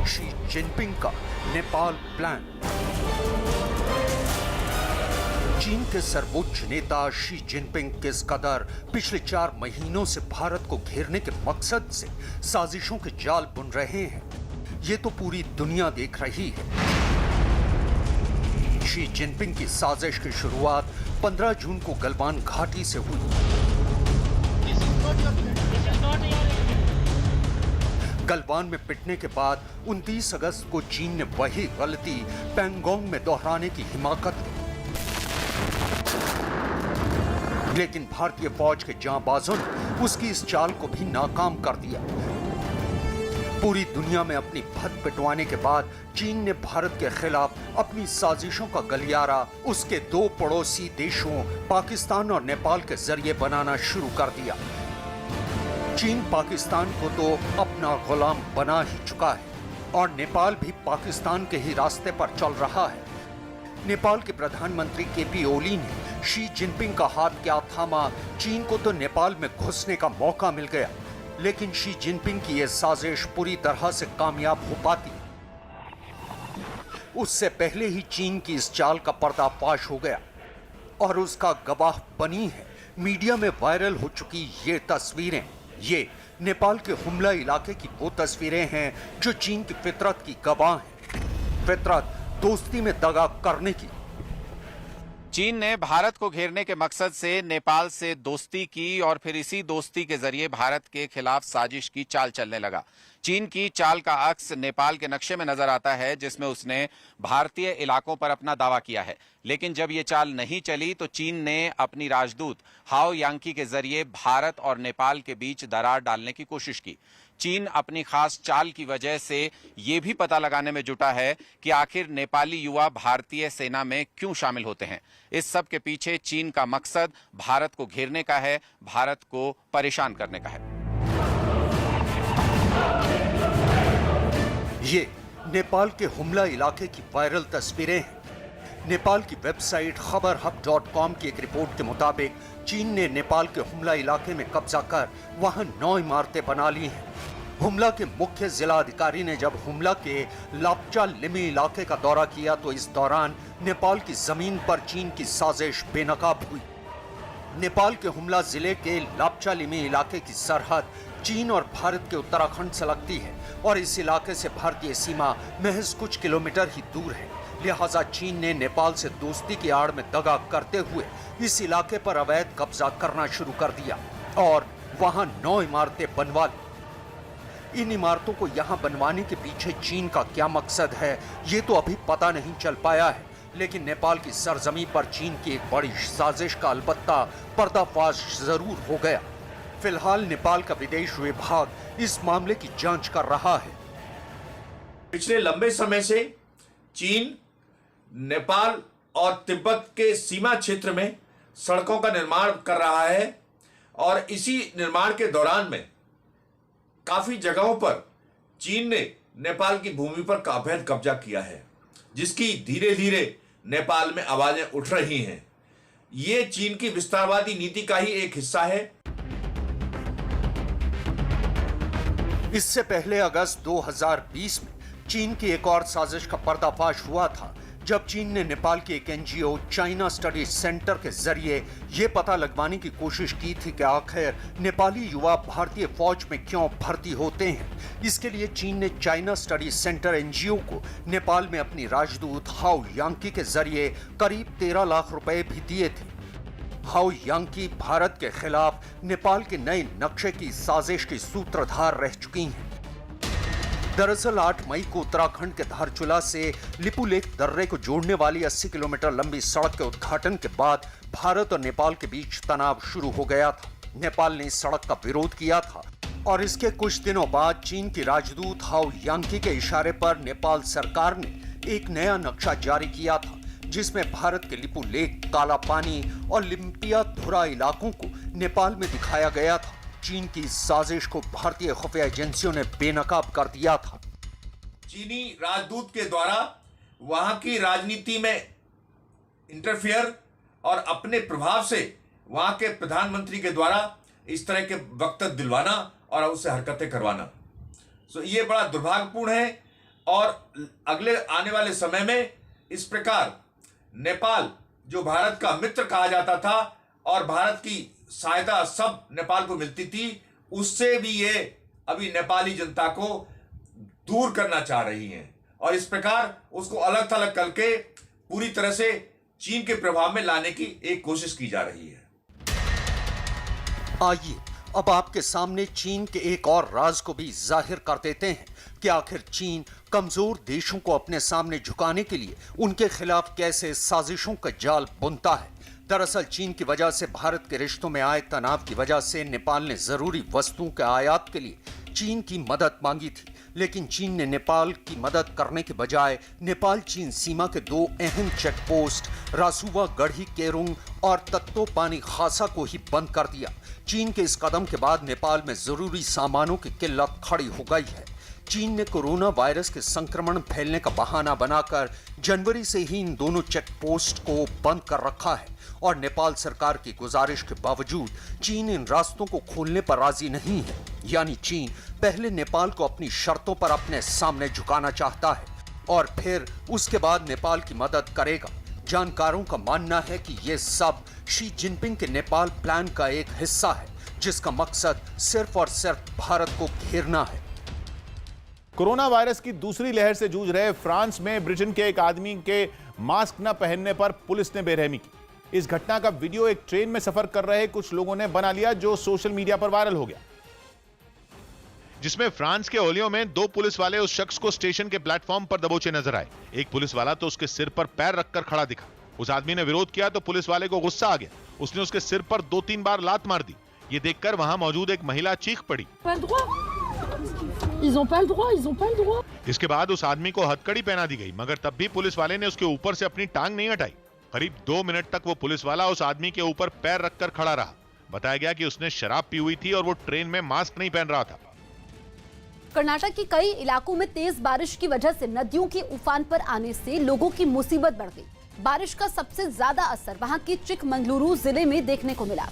[SPEAKER 17] शी जिनपिंग का नेपाल प्लान। चीन के सर्वोच्च नेता शी जिनपिंग किस कदर पिछले 4 महीनों से भारत को घेरने के मकसद से साजिशों के जाल बुन रहे हैं, ये तो पूरी दुनिया देख रही है। शी जिनपिंग की साजिश की शुरुआत 15 जून को गलवान घाटी से हुई। गलवान में पिटने के बाद 29 अगस्त को चीन ने वही गलती पैंगोंग में दोहराने की हिमाकत की, लेकिन भारतीय फौज के जांबाजों ने उसकी इस चाल को भी नाकाम कर दिया। पूरी दुनिया में अपनी भद पिटवाने के बाद चीन ने भारत के खिलाफ अपनी साजिशों का गलियारा उसके 2 पड़ोसी देशों पाकिस्तान और नेपाल के जरिए बनाना शुरू कर दिया। चीन पाकिस्तान को तो अपना गुलाम बना ही चुका है और नेपाल भी पाकिस्तान के ही रास्ते पर चल रहा है। नेपाल के प्रधानमंत्री केपी ओली ने शी जिनपिंग का हाथ क्या थामा, चीन को तो नेपाल में घुसने का मौका मिल गया, लेकिन शी जिनपिंग की यह साजिश पूरी तरह से कामयाब हो पाती उससे पहले ही चीन की इस चाल का पर्दाफाश हो गया और उसका गवाह बनी है मीडिया में वायरल हो चुकी ये तस्वीरें। ये नेपाल के हुमला इलाके की वो तस्वीरें हैं जो चीन की फितरत की गवाह हैं। फितरत दोस्ती में दगा करने की।
[SPEAKER 15] चीन ने भारत को घेरने के मकसद से नेपाल से दोस्ती की और फिर इसी दोस्ती के जरिए भारत के खिलाफ साजिश की चाल चलने लगा। चीन की चाल का अक्स नेपाल के नक्शे में नजर आता है, जिसमें उसने भारतीय इलाकों पर अपना दावा किया है। लेकिन जब ये चाल नहीं चली तो चीन ने अपनी राजदूत हाओ यांकी के जरिए भारत और नेपाल के बीच दरार डालने की कोशिश की। चीन अपनी खास चाल की वजह से ये भी पता लगाने में जुटा है कि आखिर नेपाली युवा भारतीय सेना में क्यों शामिल होते हैं। इस सब के पीछे चीन का मकसद भारत को घेरने का है, भारत को परेशान करने का है।
[SPEAKER 17] ये नेपाल के हुमला इलाके की वायरल तस्वीरें हैं। नेपाल की वेबसाइट खबरहब.com की एक रिपोर्ट के मुताबिक चीन ने नेपाल के हुमला इलाके में कब्जा कर वहां 9 इमारतें बना ली हैं। हुमला के मुख्य जिला अधिकारी ने जब हुमला के लाप्चा लिमी इलाके का दौरा किया तो इस दौरान नेपाल की जमीन पर चीन की साजिश बेनकाब हुई। नेपाल के हुमला जिले के लाप्चा लिमी इलाके की सरहद चीन और भारत के उत्तराखंड से लगती है और इस इलाके से भारतीय सीमा महज कुछ किलोमीटर ही दूर है। लिहाजा चीन ने नेपाल से दोस्ती की आड़ में दगा करते हुए इस इलाके पर अवैध कब्जा करना शुरू कर दिया और वहां 9 इमारतें बनवा ली। इन इमारतों को यहां बनवाने के पीछे चीन का क्या मकसद है ये तो अभी पता नहीं चल पाया है, लेकिन नेपाल की सरजमी पर चीन की एक बड़ी साजिश का अलबत्ता पर्दाफाश जरूर हो गया। फिलहाल नेपाल का विदेश विभाग इस मामले की जांच कर रहा है।
[SPEAKER 18] पिछले लंबे समय से चीन नेपाल और तिब्बत के सीमा क्षेत्र में सड़कों का निर्माण कर रहा है और इसी निर्माण के दौरान में काफी जगहों पर चीन ने नेपाल की भूमि पर अवैध कब्जा किया है, जिसकी धीरे धीरे नेपाल में आवाजें उठ रही हैं। ये चीन की विस्तारवादी नीति का ही एक हिस्सा है।
[SPEAKER 17] इससे पहले अगस्त 2020 में चीन की एक और साजिश का पर्दाफाश हुआ था, जब चीन ने नेपाल के एक एनजीओ चाइना स्टडी सेंटर के जरिए ये पता लगवाने की कोशिश की थी कि आखिर नेपाली युवा भारतीय फौज में क्यों भर्ती होते हैं। इसके लिए चीन ने चाइना स्टडी सेंटर एनजीओ को नेपाल में अपनी राजदूत हाउ यांकी के जरिए करीब 13 लाख रुपए भी दिए थे। हाउ यांकी भारत के खिलाफ नेपाल के नए नक्शे की साजिश की सूत्रधार रह चुकी हैं। दरअसल 8 मई को उत्तराखंड के धारचूला से लिपुलेख दर्रे को जोड़ने वाली 80 किलोमीटर लंबी सड़क के उद्घाटन के बाद भारत और नेपाल के बीच तनाव शुरू हो गया था। नेपाल ने इस सड़क का विरोध किया था और इसके कुछ दिनों बाद चीन की राजदूत हाउ यांकी के इशारे पर नेपाल सरकार ने एक नया नक्शा जारी किया था, जिसमें भारत के लिपुलेख, काला पानी और लिम्पिया धुरा इलाकों को नेपाल में दिखाया गया था। चीन की इस साजिश को भारतीय खुफिया एजेंसियों ने बेनकाब कर दिया था।
[SPEAKER 18] चीनी राजदूत के द्वारा वहां की राजनीति में इंटरफियर और अपने प्रभाव से वहां के प्रधानमंत्री के द्वारा इस तरह के वक्तव्य दिलवाना और उससे हरकतें करवाना, ये बड़ा दुर्भाग्यपूर्ण है। और अगले आने वाले समय में इस प्रकार नेपाल, जो भारत का मित्र कहा जाता था और भारत की सहायता सब नेपाल को मिलती थी, उससे भी ये अभी नेपाली जनता को दूर करना चाह रही हैं और इस प्रकार उसको अलग थलग करके पूरी तरह से चीन के प्रभाव में लाने की एक कोशिश की जा रही है।
[SPEAKER 17] आइए अब आपके सामने चीन के एक और राज को भी जाहिर कर देते हैं कि आखिर चीन कमजोर देशों को अपने सामने झुकाने के लिए उनके खिलाफ कैसे साजिशों का जाल बुनता है। दरअसल चीन की वजह से भारत के रिश्तों में आए तनाव की वजह से नेपाल ने जरूरी वस्तुओं के आयात के लिए चीन की मदद मांगी थी, लेकिन चीन ने नेपाल की मदद करने के बजाय नेपाल चीन सीमा के 2 अहम चेक पोस्ट रासुवा गढ़ी केरुंग और तत्तो पानी खासा को ही बंद कर दिया। चीन के इस कदम के बाद नेपाल में जरूरी सामानों की किल्लत खड़ी हो गई है। चीन ने कोरोना वायरस के संक्रमण फैलने का बहाना बनाकर जनवरी से ही इन दोनों चेक पोस्ट को बंद कर रखा है और नेपाल सरकार की गुजारिश के बावजूद चीन इन रास्तों को खोलने पर राजी नहीं है। यानी चीन पहले नेपाल को अपनी शर्तों पर अपने सामने झुकाना चाहता है और फिर उसके बाद नेपाल की मदद करेगा। जानकारों का मानना है कि ये सब शी जिनपिंग के नेपाल प्लान का एक हिस्सा है, जिसका मकसद सिर्फ और सिर्फ भारत को घेरना है।
[SPEAKER 12] कोरोना वायरस की दूसरी लहर से जूझ रहे फ्रांस में ब्रिटेन के एक आदमी के मास्क न पहनने पर पुलिस ने बेरहमी की। इस घटना का वीडियो एक ट्रेन में सफर कर रहे कुछ लोगों ने बना लिया, जो सोशल मीडिया पर वायरल हो गया,
[SPEAKER 13] जिसमें फ्रांस के ओलियो में 2 पुलिस वाले उस शख्स को स्टेशन के प्लेटफॉर्म पर दबोचे नजर आए। एक पुलिस वाला तो उसके सिर पर पैर रखकर खड़ा दिखा। उस आदमी ने विरोध किया तो पुलिस वाले को गुस्सा आ गया। उसने उसके सिर पर 2-3 बार लात मार दी। ये देखकर वहां मौजूद एक महिला चीख पड़ी। इसके बाद उस आदमी को हथकड़ी पहना दी गई, मगर तब भी पुलिस वाले ने उसके ऊपर से अपनी टांग नहीं हटाई। करीब 2 मिनट तक वो पुलिस वाला उस आदमी के ऊपर पैर रखकर खड़ा रहा। बताया गया कि उसने शराब पी हुई थी और वो ट्रेन में मास्क नहीं पहन रहा था।
[SPEAKER 1] कर्नाटक के कई इलाकों में तेज बारिश की वजह से नदियों के उफान पर आने से लोगों की मुसीबत बढ़ गई। बारिश का सबसे ज्यादा असर वहां के चिकमंगलुरु जिले में देखने को मिला,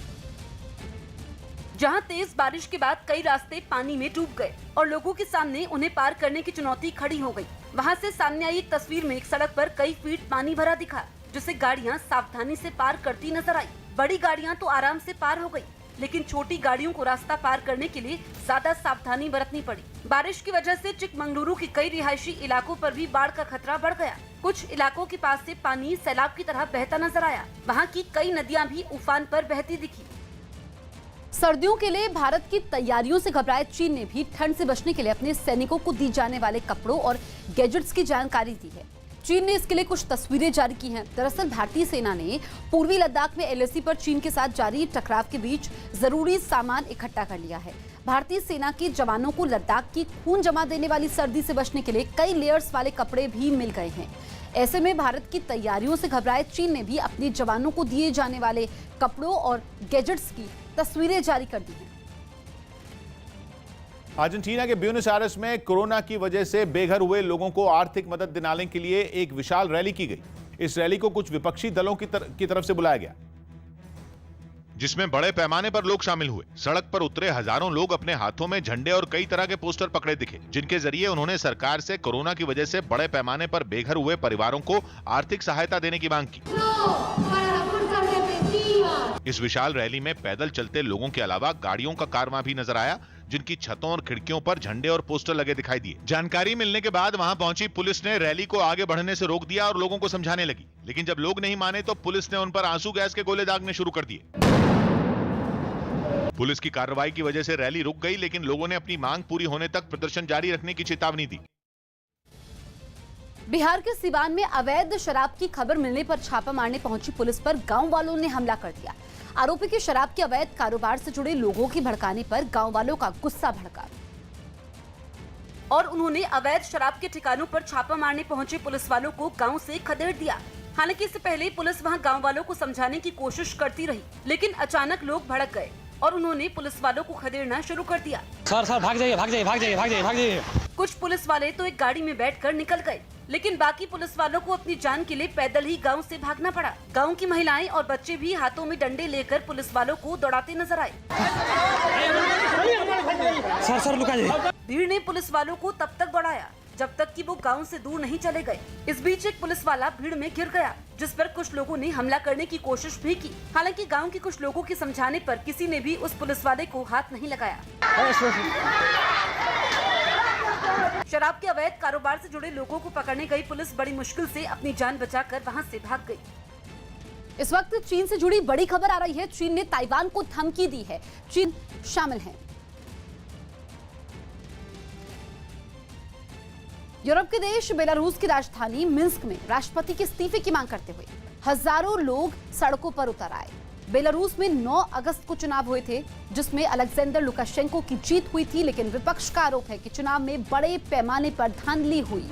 [SPEAKER 1] जहां तेज बारिश के बाद कई रास्ते पानी में डूब गए और लोगों के सामने उन्हें पार करने की चुनौती खड़ी हो गई। वहां से सामने आई एक तस्वीर में एक सड़क पर कई फीट पानी भरा दिखा, जिसे गाड़ियां सावधानी से पार करती नजर आई। बड़ी गाड़ियां तो आराम से पार हो गई, लेकिन छोटी गाड़ियों को रास्ता पार करने के लिए ज्यादा सावधानी बरतनी पड़ी। बारिश की वजह से चिकमंगलुरु के कई रिहायशी इलाकों पर भी बाढ़ का खतरा बढ़ गया। कुछ इलाकों के पास से पानी सैलाब की तरह बहता नजर आया। वहाँ की कई नदियां भी उफान पर बहती दिखी। सर्दियों के लिए भारत की तैयारियों से घबराए चीन ने भी ठंड से बचने के लिए अपने सैनिकों को दी जाने वाले कपड़ों और गैजेट्स की जानकारी दी है। चीन ने इसके लिए कुछ तस्वीरें जारी की हैं। दरअसल भारतीय सेना ने पूर्वी लद्दाख में एलएसी पर चीन के साथ जारी टकराव के बीच जरूरी सामान इकट्ठा कर लिया है। भारतीय सेना के जवानों को लद्दाख की खून जमा देने वाली सर्दी से बचने के लिए कई लेयर्स वाले कपड़े भी मिल गए हैं। ऐसे में भारत की तैयारियों से घबराए चीन ने भी अपने जवानों को दिए जाने वाले कपड़ों और गैजेट्स की तस्वीरें जारी कर दी हैं।
[SPEAKER 12] अर्जेंटीना के ब्यूनस आयर्स में कोरोना की वजह से बेघर हुए लोगों को आर्थिक मदद दिलाने के लिए एक विशाल रैली की गई। इस रैली को कुछ विपक्षी दलों की तरफ से बुलाया गया।
[SPEAKER 13] जिसमें बड़े पैमाने पर लोग शामिल हुए। सड़क पर उतरे हजारों लोग अपने हाथों में झंडे और कई तरह के पोस्टर पकड़े दिखे, जिनके जरिए उन्होंने सरकार से कोरोना की वजह से बड़े पैमाने पर बेघर हुए परिवारों को आर्थिक सहायता देने की मांग की। इस विशाल रैली में पैदल चलते लोगों के अलावा गाड़ियों का कारवां भी नजर आया, जिनकी छतों और खिड़कियों पर झंडे और पोस्टर लगे दिखाई दिए। जानकारी मिलने के बाद वहां पहुंची पुलिस ने रैली को आगे बढ़ने से रोक दिया और लोगों को समझाने लगी, लेकिन जब लोग नहीं माने तो पुलिस ने उन पर आंसू गैस के गोले दागने शुरू कर दिए। पुलिस की कार्रवाई की वजह से रैली रुक गई, लेकिन लोगों ने अपनी मांग पूरी होने तक प्रदर्शन जारी रखने की चेतावनी दी।
[SPEAKER 1] बिहार के सिवान में अवैध शराब की खबर मिलने पर छापा मारने पहुंची पुलिस पर गांव वालों ने हमला कर दिया। आरोपी की शराब के अवैध कारोबार से जुड़े लोगों की भड़काने पर गांव वालों का गुस्सा भड़का और उन्होंने अवैध शराब के ठिकानों पर छापा मारने पहुंचे पुलिस वालों को गांव से खदेड़ दिया। हालांकि इससे पहले पुलिस वहां गांव वालों को समझाने की कोशिश करती रही, लेकिन अचानक लोग भड़क गए और उन्होंने पुलिस वालों को खदेड़ना शुरू कर दिया।
[SPEAKER 14] सर भाग जाइए, भाग जाइए, भाग जाइए, भाग जाइए, भाग जाइए।
[SPEAKER 1] कुछ पुलिस वाले तो एक गाड़ी में बैठकर निकल गए, लेकिन बाकी पुलिस वालों को अपनी जान के लिए पैदल ही गांव से भागना पड़ा। गांव की महिलाएं और बच्चे भी हाथों में डंडे लेकर पुलिस वालों को दौड़ाते नजर आए।
[SPEAKER 14] सर लुका जाइए।
[SPEAKER 1] भीड़ ने पुलिस वालों को तब तक दौड़ाया जब तक कि वो गांव से दूर नहीं चले गए। इस बीच एक पुलिस वाला भीड़ में गिर गया, जिस पर कुछ लोगों ने हमला करने की कोशिश भी की। हालांकि गांव के कुछ लोगों के समझाने पर किसी ने भी उस पुलिस वाले को हाथ नहीं लगाया। शराब के अवैध कारोबार से जुड़े लोगों को पकड़ने गई पुलिस बड़ी मुश्किल से अपनी जान बचाकर वहां से भाग गई। इस वक्त चीन से जुड़ी बड़ी खबर आ रही है। चीन ने ताइवान को धमकी दी है। चीन शामिल है। यूरोप के देश बेलारूस की राजधानी मिन्स्क में राष्ट्रपति के इस्तीफे की मांग करते हुए हजारों लोग सड़कों पर उतर आए। बेलारूस में 9 अगस्त को चुनाव हुए थे, जिसमें अलेक्जेंडर लुकाशेंको की जीत हुई थी, लेकिन विपक्ष का आरोप है कि चुनाव में बड़े पैमाने पर धांधली हुई,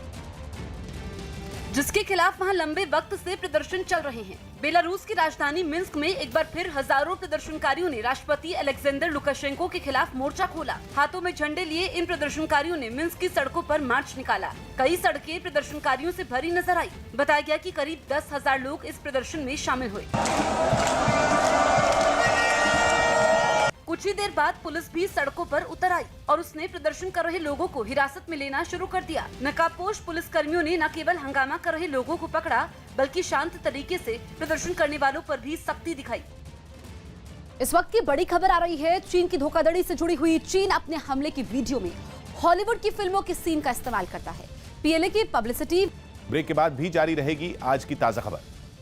[SPEAKER 1] जिसके खिलाफ वहां लंबे वक्त से प्रदर्शन चल रहे हैं। बेलारूस की राजधानी मिन्स्क में एक बार फिर हजारों प्रदर्शनकारियों ने राष्ट्रपति अलेक्जेंडर लुकाशेंको के खिलाफ मोर्चा खोला। हाथों में झंडे लिए इन प्रदर्शनकारियों ने मिन्स्क की सड़कों पर मार्च निकाला। कई सड़कें प्रदर्शनकारियों से भरी नजर आई। बताया गया कि करीब 10,000 लोग इस प्रदर्शन में शामिल हुए। कुछ ही देर बाद पुलिस भी सड़कों पर उतर आई और उसने प्रदर्शन कर रहे लोगों को हिरासत में लेना शुरू कर दिया। नकाबपोश पुलिस कर्मियों ने न केवल हंगामा कर रहे लोगों को पकड़ा, बल्कि शांत तरीके से प्रदर्शन करने वालों पर भी सख्ती दिखाई। इस वक्त की बड़ी खबर आ रही है चीन की धोखाधड़ी से जुड़ी हुई। चीन अपने हमले की वीडियो में हॉलीवुड की फिल्मों के सीन का इस्तेमाल करता है। पीएलए की पब्लिसिटी।
[SPEAKER 12] ब्रेक के बाद भी जारी रहेगी आज की ताजा खबर।